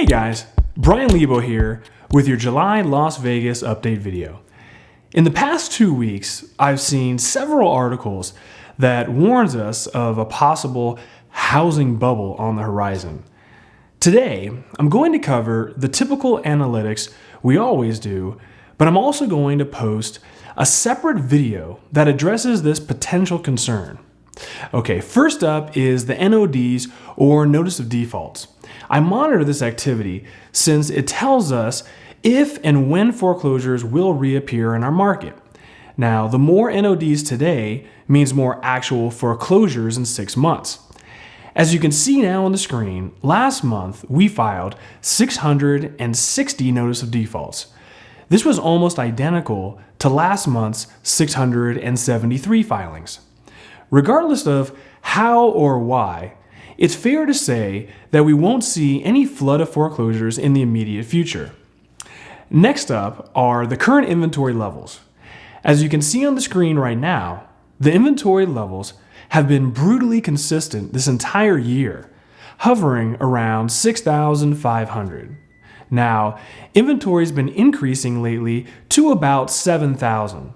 guys, Bryan Lebo here with your July Las Vegas update video. In the past 2 weeks, I've seen several articles that warns us of a possible housing bubble on the horizon. Today, I'm going to cover the typical analytics we always do, but I'm also going to post a separate video that addresses this potential concern. Okay, first up is the NODs, or Notice of Defaults. I monitor this activity since it tells us if and when foreclosures will reappear in our market. Now, the more NODs today means more actual foreclosures in 6 months. As you can see now on the screen, last month we filed 660 Notice of Defaults. This was almost identical to last month's 673 filings. Regardless of how or why, it's fair to say that we won't see any flood of foreclosures in the immediate future. Next up are the current inventory levels. As you can see on the screen right now, the inventory levels have been brutally consistent this entire year, hovering around 6,500. Now, inventory's been increasing lately to about 7,000,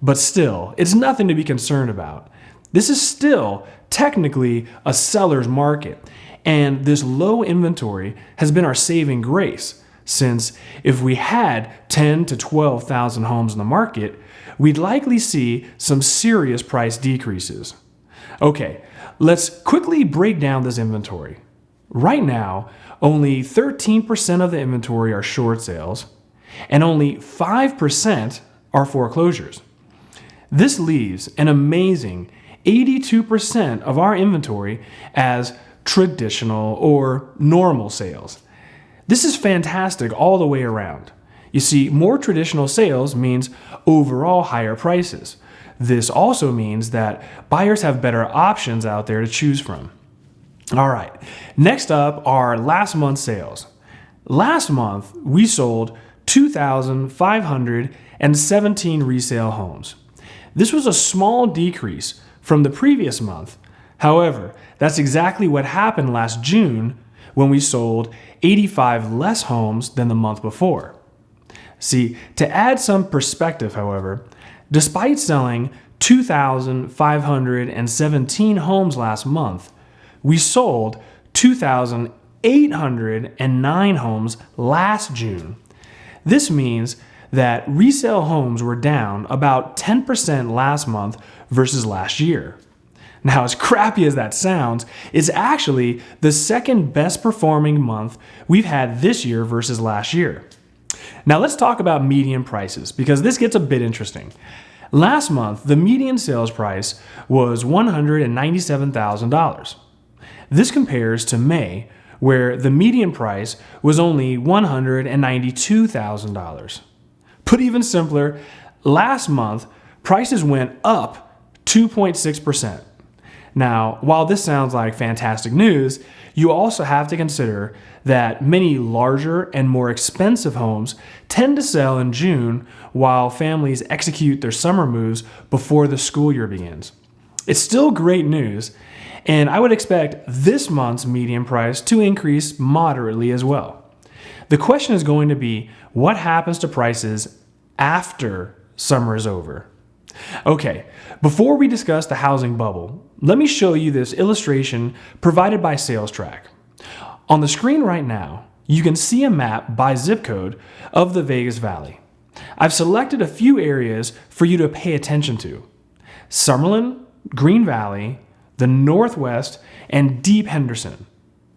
but still, it's nothing to be concerned about. This is still technically a seller's market, and this low inventory has been our saving grace, since if we had 10 to 12,000 homes in the market, we'd likely see some serious price decreases. Okay, let's quickly break down this inventory. Right now, only 13% of the inventory are short sales, and only 5% are foreclosures. This leaves an amazing 82% of our inventory as traditional or normal sales. This is fantastic all the way around. You see, more traditional sales means overall higher prices. This also means that buyers have better options out there to choose from. All right, next up are last month's sales. Last month, we sold 2,517 resale homes. This was a small decrease from the previous month. However, that's exactly what happened last June when we sold 85 less homes than the month before. See, to add some perspective, however, despite selling 2,517 homes last month, we sold 2,809 homes last June. This means that resale homes were down about 10% last month versus last year. Now, as crappy as that sounds, it's actually the second best performing month we've had this year versus last year. Now, let's talk about median prices, because this gets a bit interesting. Last month, the median sales price was $197,000. This compares to May, where the median price was only $192,000. Put even simpler, last month, prices went up 2.6%. Now, while this sounds like fantastic news, you also have to consider that many larger and more expensive homes tend to sell in June while families execute their summer moves before the school year begins. It's still great news, and I would expect this month's median price to increase moderately as well. The question is going to be, what happens to prices after summer is over? Okay, before we discuss the housing bubble, let me show you this illustration provided by SalesTrack. On the screen right now, you can see a map by zip code of the Vegas Valley. I've selected a few areas for you to pay attention to: Summerlin, Green Valley, the Northwest, and Deep Henderson.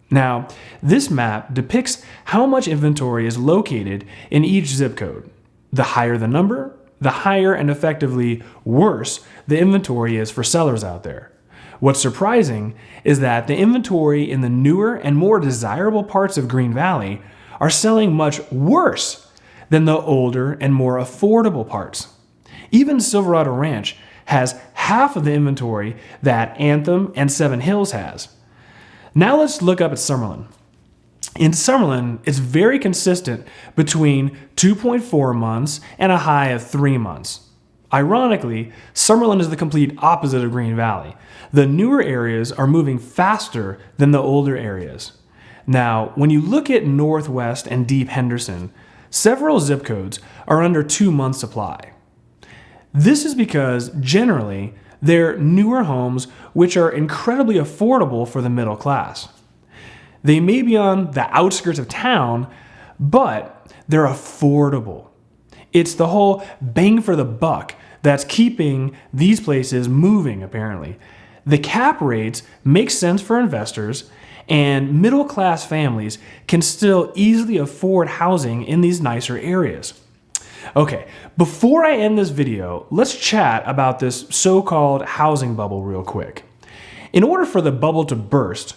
Now, this map depicts how much inventory is located in each zip code. The higher the number, the higher and effectively worse the inventory is for sellers out there. What's surprising is that the inventory in the newer and more desirable parts of Green Valley are selling much worse than the older and more affordable parts. Even Silverado Ranch has half of the inventory that Anthem and Seven Hills has. Now let's look up at Summerlin. In Summerlin, it's very consistent between 2.4 months and a high of 3 months. Ironically, Summerlin is the complete opposite of Green Valley. The newer areas are moving faster than the older areas. Now, when you look at Northwest and Deep Henderson, several zip codes are under 2 months supply. This is because generally they're newer homes which are incredibly affordable for the middle class. They may be on the outskirts of town, but they're affordable. It's the whole bang for the buck that's keeping these places moving, apparently. The cap rates make sense for investors, and middle class families can still easily afford housing in these nicer areas. Okay, before I end this video, let's chat about this so-called housing bubble real quick. In order for the bubble to burst,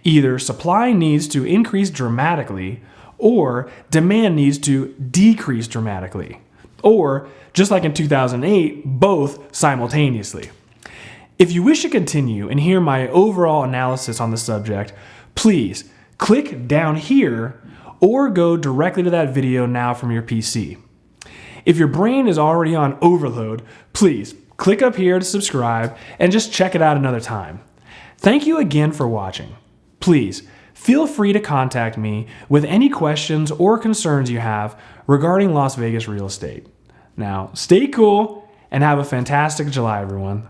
either supply needs to increase dramatically or demand needs to decrease dramatically. Or, just like in 2008, both simultaneously. If you wish to continue and hear my overall analysis on the subject, please click down here or go directly to that video now from your PC. If your brain is already on overload, please click up here to subscribe and just check it out another time. Thank you again for watching. Please feel free to contact me with any questions or concerns you have regarding Las Vegas real estate. Now, stay cool and have a fantastic July, everyone.